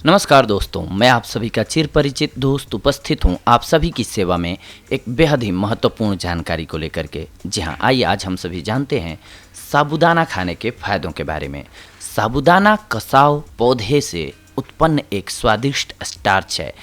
नमस्कार दोस्तों, मैं आप सभी का चिर परिचित दोस्त उपस्थित हूं आप सभी की सेवा में एक बेहद ही महत्वपूर्ण जानकारी को लेकर के। जी हां, आइए आज हम सभी जानते हैं साबूदाना खाने के फायदों के बारे में। साबूदाना कसाव पौधे से उत्पन्न एक स्वादिष्ट स्टार्च है।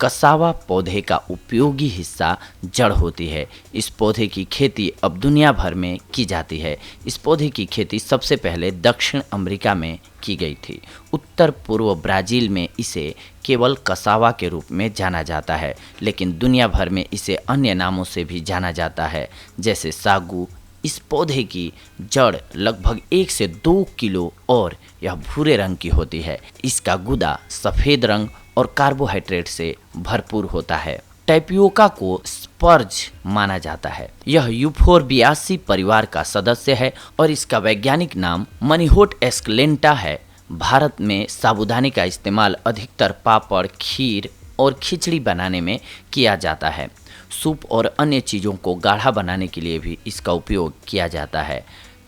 कसावा पौधे का उपयोगी हिस्सा जड़ होती है। इस पौधे की खेती अब दुनिया भर में की जाती है। इस पौधे की खेती सबसे पहले दक्षिण अमेरिका में की गई थी। उत्तर पूर्व ब्राज़ील में इसे केवल कसावा के रूप में जाना जाता है, लेकिन दुनिया भर में इसे अन्य नामों से भी जाना जाता है, जैसे सागू। इस पौधे की जड़ लगभग 1 से 2 किलो और यह भूरे रंग की होती है। इसका गुदा सफ़ेद रंग और कार्बोहाइड्रेट से भरपूर होता है। टैपियोका को स्पर्ज माना जाता है। यह यूफोरबियासी परिवार का सदस्य है और इसका वैज्ञानिक नाम मनीहोट एस्कलेंटा है। भारत में साबूदाने का इस्तेमाल अधिकतर पापड़, खीर और खिचड़ी बनाने में किया जाता है। सूप और अन्य चीज़ों को गाढ़ा बनाने के लिए भी इसका उपयोग किया जाता है।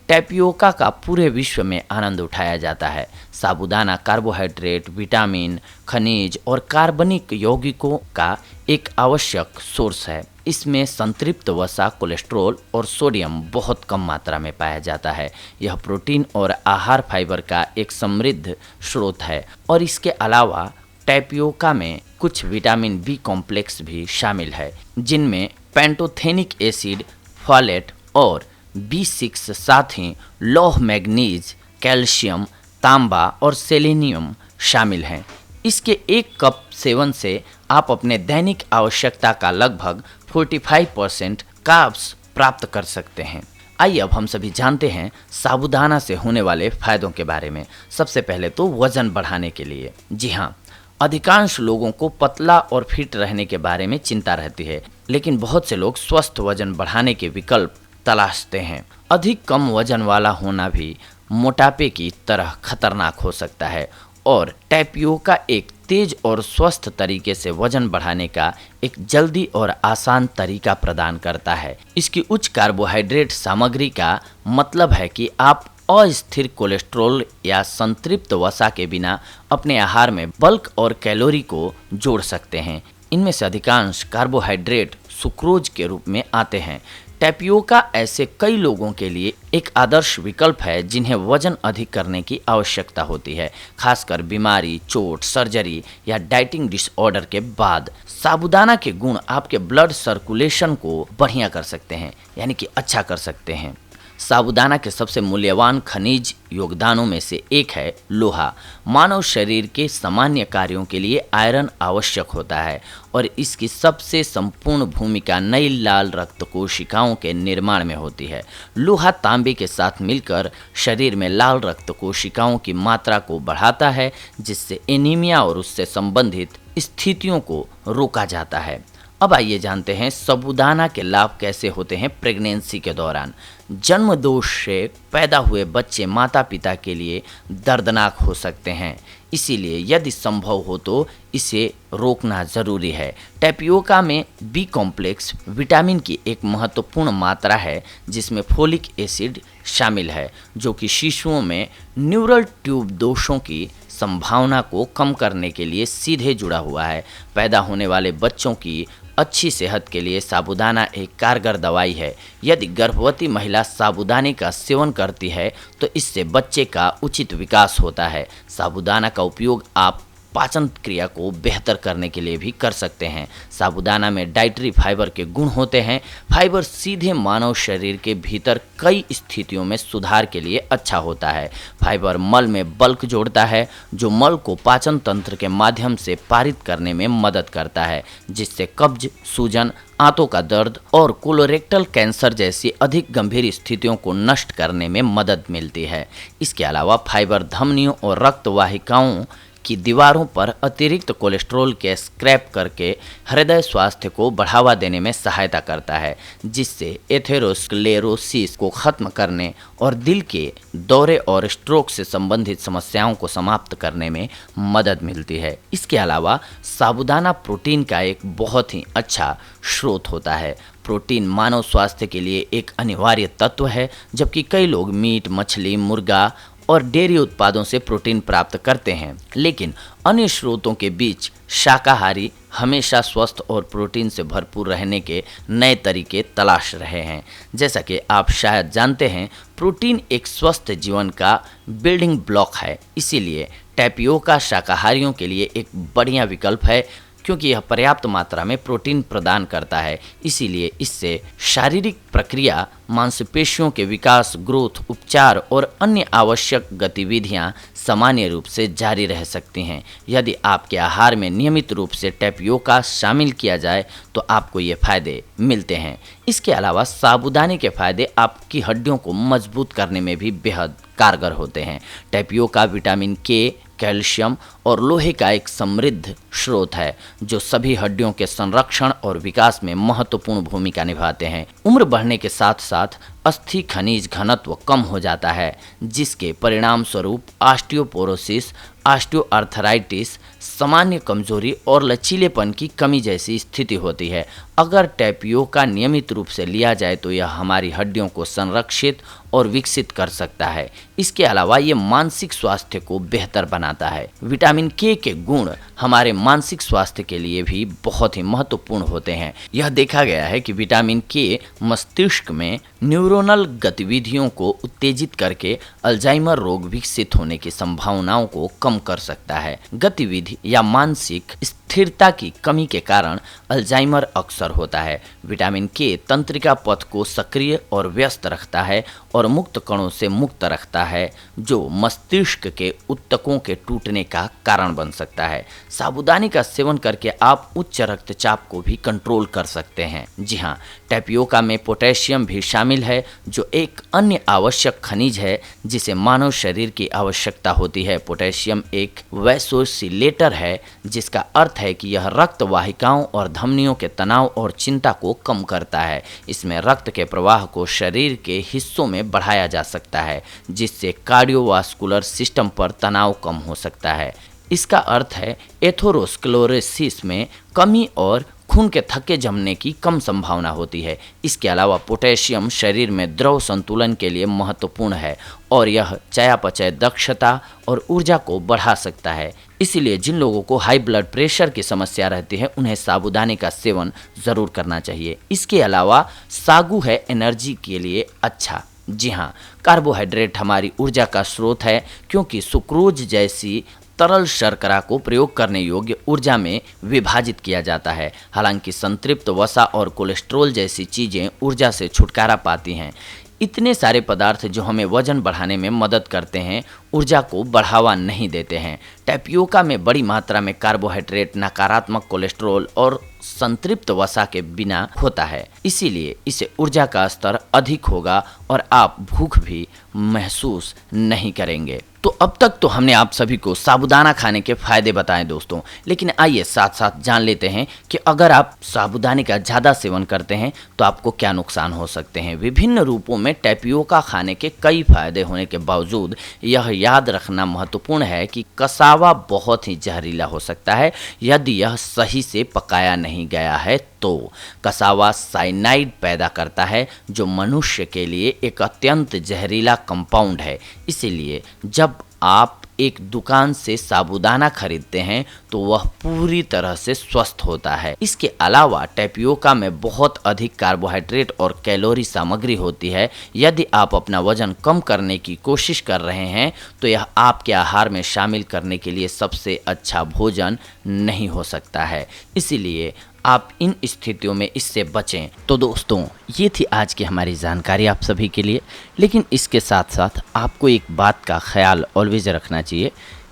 टैपियोका का पूरे विश्व में आनंद उठाया जाता है। साबूदाना कार्बोहाइड्रेट, विटामिन, खनिज और कार्बनिक यौगिकों का एक आवश्यक सोर्स है। इसमें संतृप्त वसा, कोलेस्ट्रॉल और सोडियम बहुत कम मात्रा में पाया जाता है। यह प्रोटीन और आहार फाइबर का एक समृद्ध स्रोत है और इसके अलावा टैपियोका में कुछ विटामिन बी कॉम्प्लेक्स भी शामिल है, जिनमें पैंटोथेनिक एसिड, फॉलेट और B6, साथ ही लौह, मैग्नीज, कैल्शियम, तांबा और सेलेनियम शामिल हैं। इसके 1 कप सेवन से आप अपने दैनिक आवश्यकता का लगभग 45% कार्ब्स प्राप्त कर सकते हैं। आइए अब हम सभी जानते हैं साबूदाना से होने वाले फायदों के बारे में। सबसे पहले तो वजन बढ़ाने के लिए। जी हाँ, अधिकांश लोगों को पतला और फिट रहने के बारे में चिंता रहती है, लेकिन बहुत से लोग स्वस्थ वजन बढ़ाने के विकल्प तलाशते हैं। अधिक कम वजन वाला होना भी मोटापे की तरह खतरनाक हो सकता है और टैपियोका एक तेज और स्वस्थ तरीके से वजन बढ़ाने का एक जल्दी और आसान तरीका प्रदान करता है। इसकी उच्च कार्बोहाइड्रेट सामग्री का मतलब है कि आप अस्थिर कोलेस्ट्रॉल या संतृप्त वसा के बिना अपने आहार में बल्क और कैलोरी को जोड़ सकते हैं। इनमें से अधिकांश कार्बोहाइड्रेट सुक्रोज के रूप में आते हैं। टैपियोका ऐसे कई लोगों के लिए एक आदर्श विकल्प है जिन्हें वजन अधिक करने की आवश्यकता होती है, खासकर बीमारी, चोट, सर्जरी या डाइटिंग डिसऑर्डर के बाद। साबूदाना के गुण आपके ब्लड सर्कुलेशन को बढ़िया कर सकते हैं, यानी कि अच्छा कर सकते हैं। साबूदाना के सबसे मूल्यवान खनिज योगदानों में से एक है लोहा। मानव शरीर के सामान्य कार्यों के लिए आयरन आवश्यक होता है और इसकी सबसे संपूर्ण भूमिका नई लाल रक्त कोशिकाओं के निर्माण में होती है। लोहा तांबे के साथ मिलकर शरीर में लाल रक्त कोशिकाओं की मात्रा को बढ़ाता है, जिससे एनीमिया और उससे संबंधित स्थितियों को रोका जाता है। अब आइए जानते हैं साबूदाना के लाभ कैसे होते हैं प्रेगनेंसी के दौरान। जन्म दोष से पैदा हुए बच्चे माता पिता के लिए दर्दनाक हो सकते हैं, इसीलिए यदि संभव हो तो इसे रोकना ज़रूरी है। टैपियोका में बी कॉम्प्लेक्स विटामिन की एक महत्वपूर्ण मात्रा है, जिसमें फोलिक एसिड शामिल है, जो कि शिशुओं में न्यूरल ट्यूब दोषों की संभावना को कम करने के लिए सीधे जुड़ा हुआ है। पैदा होने वाले बच्चों की अच्छी सेहत के लिए साबूदाना एक कारगर दवाई है। यदि गर्भवती महिला साबूदाने का सेवन करती है तो इससे बच्चे का उचित विकास होता है। साबूदाना का उपयोग आप पाचन क्रिया को बेहतर करने के लिए भी कर सकते हैं। साबूदाना में डाइटरी फाइबर के गुण होते हैं। फाइबर सीधे मानव शरीर के भीतर कई स्थितियों में सुधार के लिए अच्छा होता है। फाइबर मल में बल्क जोड़ता है, जो मल को पाचन तंत्र के माध्यम से पारित करने में मदद करता है, जिससे कब्ज, सूजन, आंतों का दर्द और कोलोरेक्टल कैंसर जैसी अधिक गंभीर स्थितियों को नष्ट करने में मदद मिलती है। इसके अलावा फाइबर धमनियों और रक्त वाहिकाओं की दीवारों पर अतिरिक्त कोलेस्ट्रॉल के स्क्रैप करके हृदय स्वास्थ्य को बढ़ावा देने में सहायता करता है, जिससे एथेरोस्क्लेरोसिस को खत्म करने और दिल के दौरे और स्ट्रोक से संबंधित समस्याओं को समाप्त करने में मदद मिलती है। इसके अलावा साबूदाना प्रोटीन का एक बहुत ही अच्छा स्रोत होता है। प्रोटीन मानव स्वास्थ्य के लिए एक अनिवार्य तत्व है, जबकि कई लोग मीट, मछली, मुर्गा और डेयरी उत्पादों से प्रोटीन प्राप्त करते हैं, लेकिन अन्य स्रोतों के बीच शाकाहारी हमेशा स्वस्थ और प्रोटीन से भरपूर रहने के नए तरीके तलाश रहे हैं। जैसा कि आप शायद जानते हैं, प्रोटीन एक स्वस्थ जीवन का बिल्डिंग ब्लॉक है, इसीलिए टैपियोका शाकाहारियों के लिए एक बढ़िया विकल्प है, क्योंकि यह पर्याप्त मात्रा में प्रोटीन प्रदान करता है। इसीलिए इससे शारीरिक प्रक्रिया, मांसपेशियों के विकास, ग्रोथ, उपचार और अन्य आवश्यक गतिविधियां सामान्य रूप से जारी रह सकती हैं। यदि आपके आहार में नियमित रूप से टैपियोका शामिल किया जाए तो आपको ये फायदे मिलते हैं। इसके अलावा साबूदाने के फायदे आपकी हड्डियों को मजबूत करने में भी बेहद कारगर होते हैं। टैपियोका विटामिन के, कैल्शियम और लोहे का एक समृद्ध स्रोत है, जो सभी हड्डियों के संरक्षण और विकास में महत्वपूर्ण भूमिका निभाते हैं। उम्र बढ़ने के साथ साथ अस्थि खनिज घनत्व कम हो जाता है, जिसके परिणाम स्वरूप ऑस्टियोपोरोसिस, ऑस्टियोआर्थराइटिस, सामान्य कमजोरी और लचीलेपन की कमी जैसी स्थिति होती है। अगर टैपियोका नियमित रूप से लिया जाए तो यह हमारी हड्डियों को संरक्षित और विकसित कर सकता है। इसके अलावा ये मानसिक स्वास्थ्य को बेहतर बनाता है। विटामिन के गुण हमारे मानसिक स्वास्थ्य के लिए भी बहुत ही महत्वपूर्ण होते हैं। यह देखा गया है कि विटामिन के मस्तिष्क में न्यूरोनल गतिविधियों को उत्तेजित करके अल्जाइमर रोग विकसित होने की संभावनाओं को कम कर सकता है। गतिविधि या मानसिक स्थिरता की कमी के कारण अल्जाइमर अक्सर होता है। विटामिन के तंत्रिका पथ को सक्रिय और व्यस्त रखता है और मुक्त कणों से मुक्त रखता है, जो मस्तिष्क के ऊतकों के टूटने का कारण बन सकता है। साबूदाने का सेवन करके आप उच्च रक्तचाप को भी कंट्रोल कर सकते हैं। जी हाँ, टैपियोका में पोटेशियम भी शामिल है, जो एक अन्य आवश्यक खनिज है जिसे मानव शरीर की आवश्यकता होती है। पोटेशियम एक वैसोसिलेटर है, जिसका अर्थ है कि यह रक्त वाहिकाओं और धमनियों के तनाव और चिंता को कम करता है। इसमें रक्त के प्रवाह को शरीर के हिस्सों में बढ़ाया जा सकता है, जिससे कार्डियोवास्कुलर सिस्टम पर तनाव कम हो सकता है। इसका अर्थ है एथेरोस्क्लेरोसिस में कमी और खून के थक्के जमने की कम संभावना होती है। इसके अलावा पोटेशियम शरीर में द्रव संतुलन के लिए महत्वपूर्ण है और यह चयापचय दक्षता और ऊर्जा को बढ़ा सकता है। इसीलिए जिन लोगों को हाई ब्लड प्रेशर की समस्या रहती है, उन्हें साबूदाने का सेवन ज़रूर करना चाहिए। इसके अलावा सागू है एनर्जी के लिए अच्छा। जी हाँ, कार्बोहाइड्रेट हमारी ऊर्जा का स्रोत है, क्योंकि सुक्रोज जैसी तरल शर्करा को प्रयोग करने योग्य ऊर्जा में विभाजित किया जाता है। हालांकि संतृप्त वसा और कोलेस्ट्रॉल जैसी चीज़ें ऊर्जा से छुटकारा पाती हैं। इतने सारे पदार्थ जो हमें वजन बढ़ाने में मदद करते हैं, ऊर्जा को बढ़ावा नहीं देते हैं। टैपियोका में बड़ी मात्रा में कार्बोहाइड्रेट, नकारात्मक कोलेस्ट्रॉल और संतृप्त वसा के बिना होता है, इसीलिए इसे ऊर्जा का स्तर अधिक होगा और आप भूख भी महसूस नहीं करेंगे। तो अब तक तो हमने आप सभी को साबूदाना खाने के फायदे बताए दोस्तों, लेकिन आइए साथ साथ जान लेते हैं कि अगर आप साबूदाने का ज़्यादा सेवन करते हैं तो आपको क्या नुकसान हो सकते हैं। विभिन्न रूपों में टैपियोका खाने के कई फायदे होने के बावजूद यह याद रखना महत्वपूर्ण है कि कसावा बहुत ही जहरीला हो सकता है यदि यह सही से पकाया नहीं गया है। तो कसावा साइनाइड पैदा करता है, जो मनुष्य के लिए एक अत्यंत जहरीला कंपाउंड है। इसीलिए जब आप एक दुकान से साबूदाना खरीदते हैं तो वह पूरी तरह से स्वस्थ होता है। इसके अलावा टैपियोका में बहुत अधिक कार्बोहाइड्रेट और कैलोरी सामग्री होती है। यदि आप अपना वजन कम करने की कोशिश कर रहे हैं तो यह आपके आहार में शामिल करने के लिए सबसे अच्छा भोजन नहीं हो सकता है। इसीलिए आप इन स्थितियों में इससे बचें। तो दोस्तों, ये थी आज की हमारी जानकारी आप सभी के लिए, लेकिन इसके साथ साथ आपको एक बात का ख्याल ऑलवेज रखना चाहिए,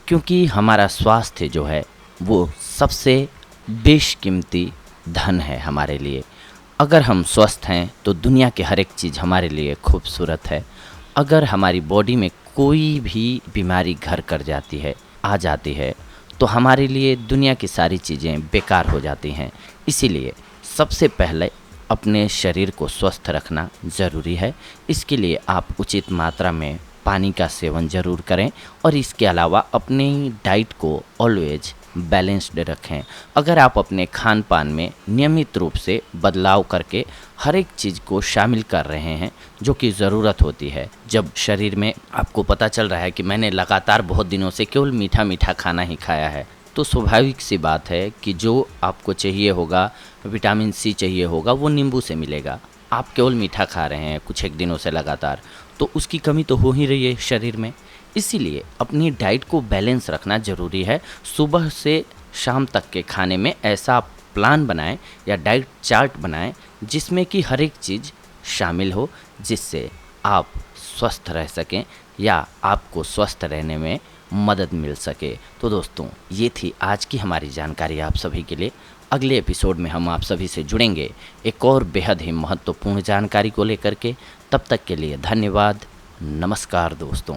क्योंकि हमारा स्वास्थ्य जो है वो सबसे बेशकीमती धन है हमारे लिए। अगर हम स्वस्थ हैं तो दुनिया की हर एक चीज़ हमारे लिए खूबसूरत है। अगर हमारी बॉडी में कोई भी बीमारी घर कर जाती है, आ जाती है, तो हमारे लिए दुनिया की सारी चीज़ें बेकार हो जाती हैं। इसीलिए सबसे पहले अपने शरीर को स्वस्थ रखना ज़रूरी है। इसके लिए आप उचित मात्रा में पानी का सेवन ज़रूर करें और इसके अलावा अपनी डाइट को ऑलवेज बैलेंस्ड रखें। अगर आप अपने खान पान में नियमित रूप से बदलाव करके हर एक चीज़ को शामिल कर रहे हैं जो कि ज़रूरत होती है। जब शरीर में आपको पता चल रहा है कि मैंने लगातार बहुत दिनों से केवल मीठा मीठा खाना ही खाया है, तो स्वाभाविक सी बात है कि जो आपको चाहिए होगा, विटामिन सी चाहिए होगा, वो नींबू से मिलेगा। आप केवल मीठा खा रहे हैं कुछ एक दिनों से लगातार, तो उसकी कमी तो हो ही रही है शरीर में। इसीलिए अपनी डाइट को बैलेंस रखना ज़रूरी है। सुबह से शाम तक के खाने में ऐसा प्लान बनाएं या डाइट चार्ट बनाएं जिसमें कि हर एक चीज़ शामिल हो, जिससे आप स्वस्थ रह सकें या आपको स्वस्थ रहने में मदद मिल सके। तो दोस्तों, ये थी आज की हमारी जानकारी आप सभी के लिए। अगले एपिसोड में हम आप सभी से जुड़ेंगे एक और बेहद ही महत्वपूर्ण जानकारी को लेकर के। तब तक के लिए धन्यवाद। नमस्कार दोस्तों।